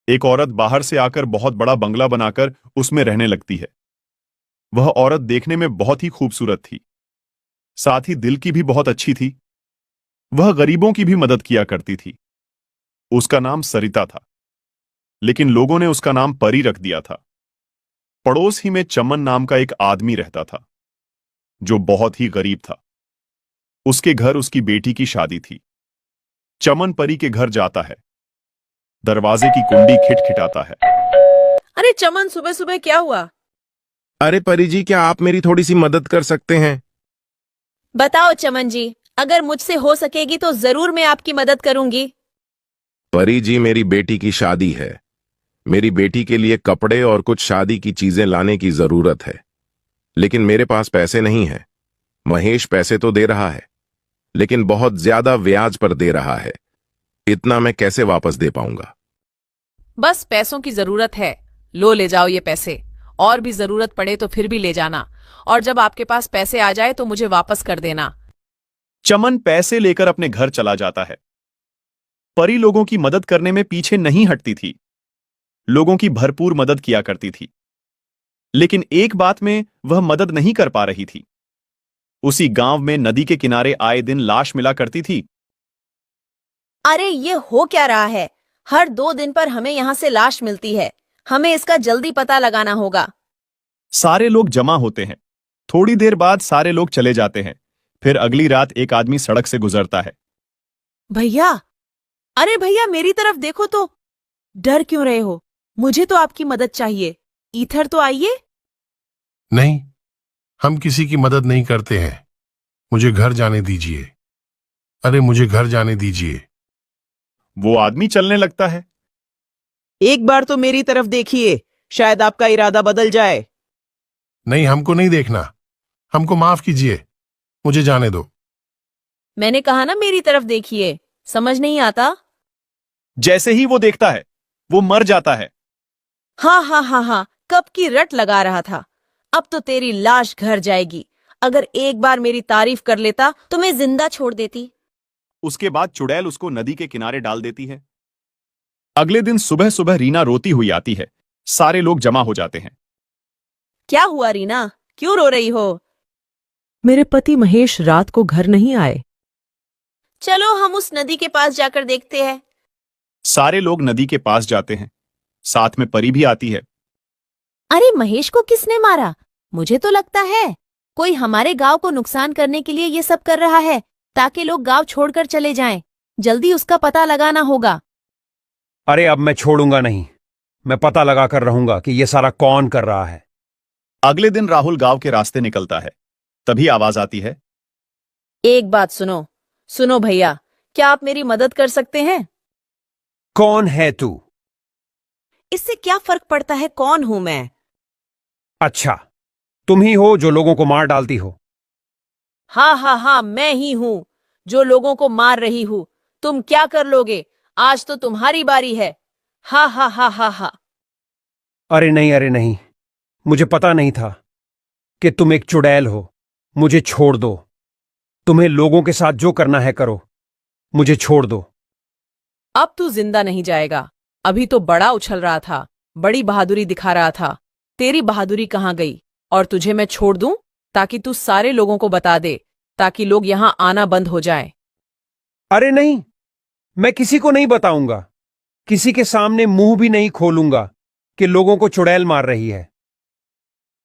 एक औरत बाहर से आकर बहुत बड़ा बंगला बनाकर उसमें रहने लगती है। वह औरत देखने में बहुत ही खूबसूरत थी, साथ ही दिल की भी बहुत अच्छी थी। वह गरीबों की भी मदद किया करती थी। उसका नाम सरिता था, लेकिन लोगों ने उसका नाम परी रख दिया था। पड़ोस ही में चमन नाम का एक आदमी रहता था, जो बहुत ही गरीब था। उसके घर उसकी बेटी की शादी थी। चमन परी के घर जाता है। दरवाजे की कुंडी खिटखिटाता है। अरे चमन, सुबह सुबह क्या हुआ? अरे परी जी, क्या आप मेरी थोड़ी सी मदद कर सकते हैं? बताओ चमन जी, अगर मुझसे हो सकेगी तो जरूर मैं आपकी मदद करूंगी। परी जी, मेरी बेटी की शादी है। मेरी बेटी के लिए कपड़े और कुछ शादी की चीजें लाने की जरूरत है, लेकिन मेरे पास पैसे नहीं है। महेश पैसे तो दे रहा है, लेकिन बहुत ज्यादा ब्याज पर दे रहा है। इतना मैं कैसे वापस दे पाऊंगा? बस पैसों की जरूरत है, लो ले जाओ ये पैसे। और भी जरूरत पड़े तो फिर भी ले जाना, और जब आपके पास पैसे आ जाए तो मुझे वापस कर देना। चमन पैसे लेकर अपने घर चला जाता है। परी लोगों की मदद करने में पीछे नहीं हटती थी। लोगों की भरपूर मदद किया करती थी, लेकिन एक बात में वह मदद नहीं कर पा रही थी। उसी गांव में नदी के किनारे आए दिन लाश मिला करती थी। अरे ये हो क्या रहा है? हर 2 दिन पर हमें यहाँ से लाश मिलती है। हमें इसका जल्दी पता लगाना होगा। सारे लोग जमा होते हैं। थोड़ी देर बाद सारे लोग चले जाते हैं। फिर अगली रात एक आदमी सड़क से गुजरता है। भैया, अरे भैया मेरी तरफ देखो तो। डर क्यों रहे हो? मुझे तो आपकी मदद चाहिए। इधर तो आइए। नहीं, हम किसी की मदद नहीं करते हैं। मुझे घर जाने दीजिए। अरे मुझे घर जाने दीजिए। वो आदमी चलने लगता है। एक बार तो मेरी तरफ देखिए, शायद आपका इरादा बदल जाए। नहीं, हमको नहीं देखना। हमको माफ कीजिए, मुझे जाने दो। मैंने कहा ना मेरी तरफ देखिए, समझ नहीं आता? जैसे ही वो देखता है, वो मर जाता है। हाँ हाँ हाँ हाँ, कब की रट लगा रहा था। अब तो तेरी लाश घर जाएगी। अगर एक बार मेरी तारीफ कर लेता तो मैं जिंदा छोड़ देती। उसके बाद चुड़ैल उसको नदी के किनारे डाल देती है। अगले दिन सुबह सुबह रीना रोती हुई आती है। सारे लोग जमा हो जाते हैं। क्या हुआ रीना, क्यों रो रही हो? मेरे पति महेश रात को घर नहीं आए। चलो हम उस नदी के पास जाकर देखते हैं। सारे लोग नदी के पास जाते हैं। साथ में परी भी आती है। अरे महेश को किसने मारा? मुझे तो लगता है कोई हमारे गांव को नुकसान करने के लिए ये सब कर रहा है, ताकि लोग गांव छोड़कर चले जाएं। जल्दी उसका पता लगाना होगा। अरे अब मैं छोड़ूंगा नहीं। मैं पता लगाकर रहूंगा कि यह सारा कौन कर रहा है। अगले दिन राहुल गांव के रास्ते निकलता है। तभी आवाज आती है। एक बात सुनो। सुनो भैया, क्या आप मेरी मदद कर सकते हैं? कौन है तू? इससे क्या फर्क पड़ता है कौन हूं मैं? अच्छा, तुम ही हो जो लोगों को मार डालती हो। हाँ हाँ हाँ, मैं ही हूं जो लोगों को मार रही हूं। तुम क्या कर लोगे? आज तो तुम्हारी बारी है। हा हा हा हा हा। अरे नहीं, मुझे पता नहीं था कि तुम एक चुड़ैल हो। मुझे छोड़ दो। तुम्हें लोगों के साथ जो करना है करो। मुझे छोड़ दो। अब तू जिंदा नहीं जाएगा। अभी तो बड़ा उछल रहा था, बड़ी बहादुरी दिखा रहा था। तेरी बहादुरी कहाँ गई? और तुझे मैं छोड़ दूं ताकि तू सारे लोगों को बता दे, ताकि लोग यहां आना बंद हो जाए। अरे नहीं, मैं किसी को नहीं बताऊंगा। किसी के सामने मुंह भी नहीं खोलूंगा कि लोगों को चुड़ैल मार रही है।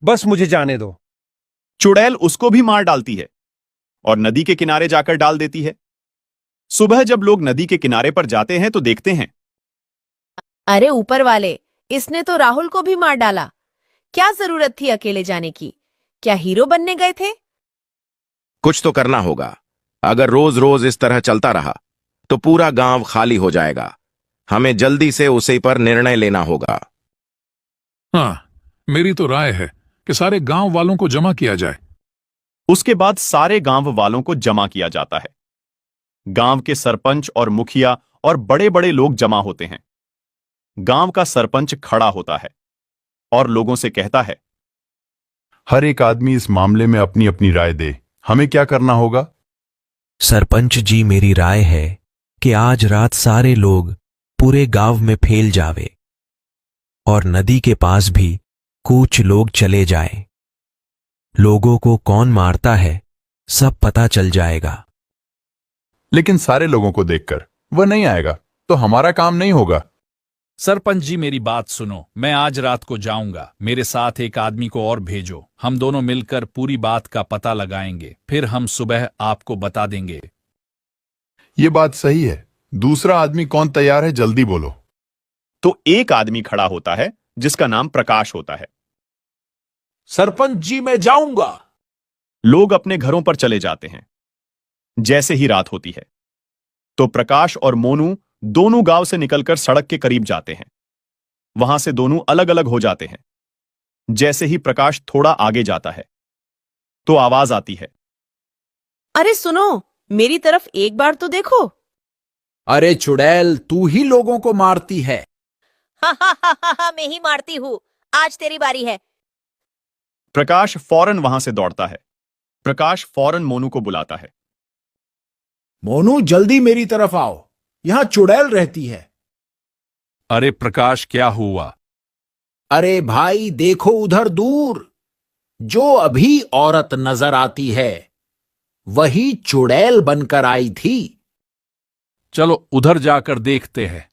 बस मुझे जाने दो। चुड़ैल उसको भी मार डालती है और नदी के किनारे जाकर डाल देती है। सुबह जब लोग नदी के किनारे पर जाते हैं तो देखते हैं। अरे ऊपर वाले, इसने तो राहुल को भी मार डाला। क्या जरूरत थी अकेले जाने की? क्या हीरो बनने गए थे? कुछ तो करना होगा। अगर रोज रोज इस तरह चलता रहा तो पूरा गांव खाली हो जाएगा। हमें जल्दी से उसी पर निर्णय लेना होगा। हाँ, मेरी तो राय है कि सारे गांव वालों को जमा किया जाए। उसके बाद सारे गांव वालों को जमा किया जाता है। गांव के सरपंच और मुखिया और बड़े बड़े लोग जमा होते हैं। गांव का सरपंच खड़ा होता है और लोगों से कहता है, हर एक आदमी इस मामले में अपनी अपनी राय दे। हमें क्या करना होगा? सरपंच जी, मेरी राय है कि आज रात सारे लोग पूरे गांव में फैल जावे और नदी के पास भी कुछ लोग चले जाएं। लोगों को कौन मारता है सब पता चल जाएगा। लेकिन सारे लोगों को देखकर वह नहीं आएगा तो हमारा काम नहीं होगा। सरपंच जी मेरी बात सुनो, मैं आज रात को जाऊंगा, मेरे साथ एक आदमी को और भेजो, हम दोनों मिलकर पूरी बात का पता लगाएंगे, फिर हम सुबह आपको बता देंगे। ये बात सही है। दूसरा आदमी कौन तैयार है, जल्दी बोलो। तो एक आदमी खड़ा होता है जिसका नाम प्रकाश होता है। सरपंच जी मैं जाऊंगा। लोग अपने घरों पर चले जाते हैं। जैसे ही रात होती है तो प्रकाश और मोनू दोनों गांव से निकलकर सड़क के करीब जाते हैं। वहां से दोनों अलग अलग हो जाते हैं। जैसे ही प्रकाश थोड़ा आगे जाता है तो आवाज आती है, अरे सुनो, मेरी तरफ एक बार तो देखो। अरे चुड़ैल, तू ही लोगों को मारती है। मैं ही मारती हूँ, आज तेरी बारी है। प्रकाश फौरन वहां से दौड़ता है। प्रकाश फौरन मोनू को बुलाता है। मोनू जल्दी मेरी तरफ आओ, यहां चुड़ैल रहती है। अरे प्रकाश, क्या हुआ? अरे भाई देखो उधर दूर, जो अभी औरत नजर आती है वही चुड़ैल बनकर आई थी। चलो उधर जाकर देखते हैं।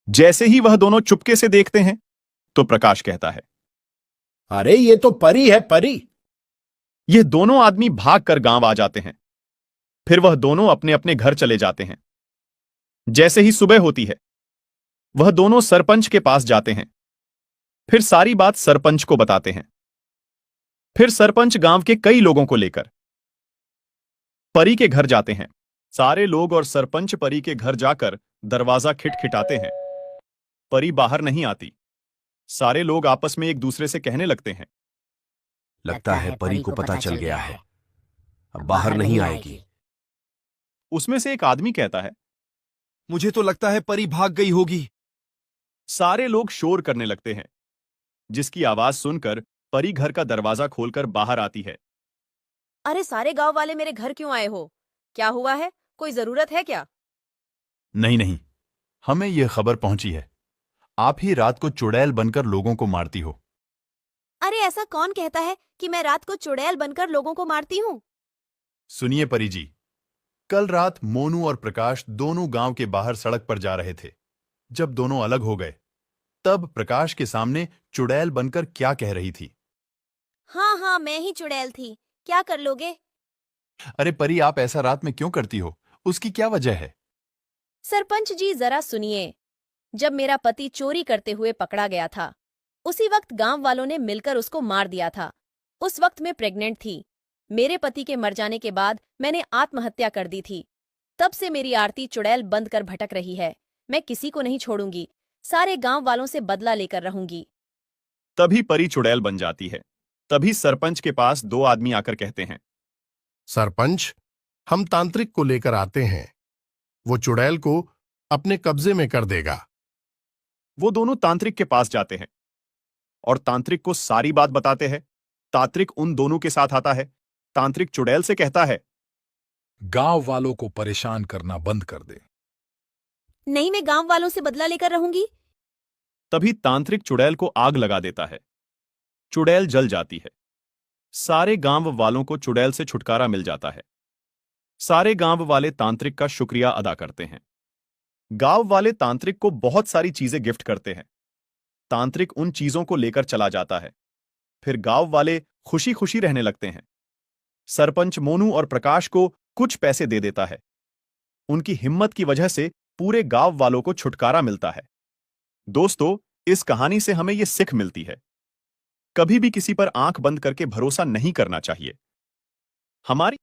जैसे ही वह दोनों चुपके से देखते हैं तो प्रकाश कहता है, अरे ये तो परी है, परी। ये दोनों आदमी भागकर गांव आ जाते हैं। फिर वह दोनों अपने अपने घर चले जाते हैं। जैसे ही सुबह होती है वह दोनों सरपंच के पास जाते हैं। फिर सारी बात सरपंच को बताते हैं। फिर सरपंच गांव के कई लोगों को लेकर परी के घर जाते हैं। सारे लोग और सरपंच परी के घर जाकर दरवाजा खिटखिटाते हैं। परी बाहर नहीं आती। सारे लोग आपस में एक दूसरे से कहने लगते हैं, लगता है परी को पता चल गया है, अब बाहर नहीं आएगी। उसमें से एक आदमी कहता है, मुझे तो लगता है परी भाग गई होगी। सारे लोग शोर करने लगते हैं, जिसकी आवाज सुनकर परी घर का दरवाजा खोलकर बाहर आती है। अरे सारे गांव वाले मेरे घर क्यों आए हो? क्या हुआ है? कोई जरूरत है क्या? नहीं नहीं, हमें यह खबर पहुंची है, आप ही रात को चुड़ैल बनकर लोगों को मारती हो। अरे ऐसा कौन कहता है कि मैं रात को चुड़ैल बनकर लोगों को मारती हूँ? सुनिए परी जी, कल रात मोनू और प्रकाश दोनों गांव के बाहर सड़क पर जा रहे थे। जब दोनों अलग हो गए तब प्रकाश के सामने चुड़ैल बनकर क्या कह रही थी। हाँ हाँ, मैं ही चुड़ैल थी, क्या कर लोगे? अरे परी, आप ऐसा रात में क्यों करती हो, उसकी क्या वजह है? सरपंच जी जरा सुनिए, जब मेरा पति चोरी करते हुए पकड़ा गया था उसी वक्त गांव वालों ने मिलकर उसको मार दिया था। उस वक्त मैं प्रेग्नेंट थी। मेरे पति के मर जाने के बाद मैंने आत्महत्या कर दी थी। तब से मेरी आरती चुड़ैल बंद कर भटक रही है। मैं किसी को नहीं छोड़ूंगी, सारे गांव वालों से बदला लेकर रहूंगी। तभी परी चुड़ैल बन जाती है। तभी सरपंच के पास दो आदमी आकर कहते हैं, सरपंच, हम तांत्रिक को लेकर आते हैं, वो चुड़ैल को अपने कब्जे में कर देगा। वो दोनों तांत्रिक के पास जाते हैं और तांत्रिक को सारी बात बताते हैं। तांत्रिक उन दोनों के साथ आता है। तांत्रिक चुड़ैल से कहता है, गांव वालों को परेशान करना बंद कर दे। नहीं, मैं गांव वालों से बदला लेकर रहूंगी। तभी तांत्रिक चुड़ैल को आग लगा देता है। चुड़ैल जल जाती है। सारे गांव वालों को चुड़ैल से छुटकारा मिल जाता है। सारे गांव वाले तांत्रिक का शुक्रिया अदा करते हैं। गांव वाले तांत्रिक को बहुत सारी चीजें गिफ्ट करते हैं। तांत्रिक उन चीजों को लेकर चला जाता है। फिर गांव वाले खुशी खुशी रहने लगते हैं। सरपंच मोनू और प्रकाश को कुछ पैसे दे देता है। उनकी हिम्मत की वजह से पूरे गांव वालों को छुटकारा मिलता है। दोस्तों, इस कहानी से हमें यह सीख मिलती है, कभी भी किसी पर आंख बंद करके भरोसा नहीं करना चाहिए। हमारी